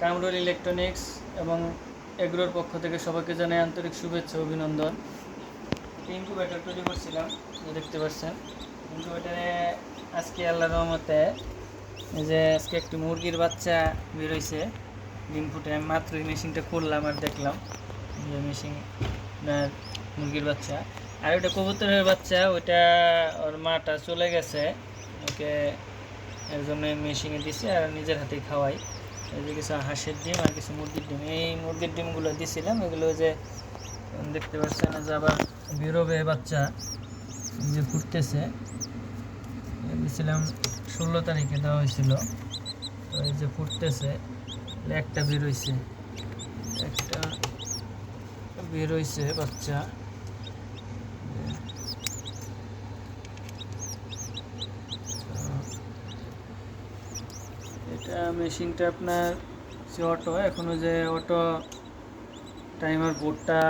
Kamrul electronics এবং এগ্রোর পক্ষ থেকে সবাইকে জানাই আন্তরিক শুভেচ্ছা অভিনন্দন। ইনকিউবেটর তৈরি করছিলাম, দেখতে পাচ্ছেন। ইনকিউবেটারে আজকে আল্লাহর রহমতে এই যে আজকে একটি মুরগির বাচ্চা বেরোইছে ডিম ফুটে। আমি মাত্র এই মেশিনটা করলাম আর দেখলাম যে মেশিন মুরগির বাচ্চা। আর ওইটা কবুতরের বাচ্চা, ওইটা ওর মাটা চলে গেছে, ওকে এর জন্য মেশিনে দিছি আর নিজের হাতেই খাওয়াই। এই যে কিছু হাঁসের ডিম আর কিছু মুরগির ডিম, এই মুরগির ডিমগুলো দিছিলাম। এগুলো যে দেখতে পাচ্ছেন যে আবার বেরোবে বাচ্চা, যে ফুটতেছে। দিয়েছিলাম 16 তারিখে দেওয়া হয়েছিল, তো এই যে ফুটতেছে। একটা বেরোইছে, একটা বেরোইছে বাচ্চা। এটা মেশিনটা আপনার যে অটো, এখনও যে অটো টাইমার বোর্ডটা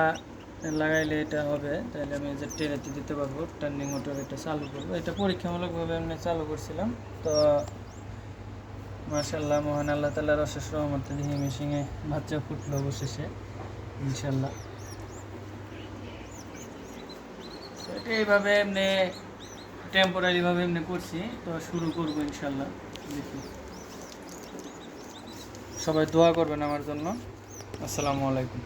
লাগাইলে এটা হবে, তাহলে আমি যে টেরেতে দিতে পারবো, টার্নিং মোটর এটা চালু করবো। এটা পরীক্ষামূলকভাবে আমি চালু করছিলাম। তো মাশাআল্লাহ, মহান আল্লাহ তাআলার অশেষ রহমতে দিয়ে মেশিনে বাচ্চা ফুটলো অবশেষে ইনশাল্লাহ। তো এটা এইভাবে এমনি টেম্পোরারিভাবে এমনি করছি, তো শুরু করবো ইনশাল্লাহ। দেখি, সবাই দোয়া করবেন আমার জন্য। আসসালামু আলাইকুম।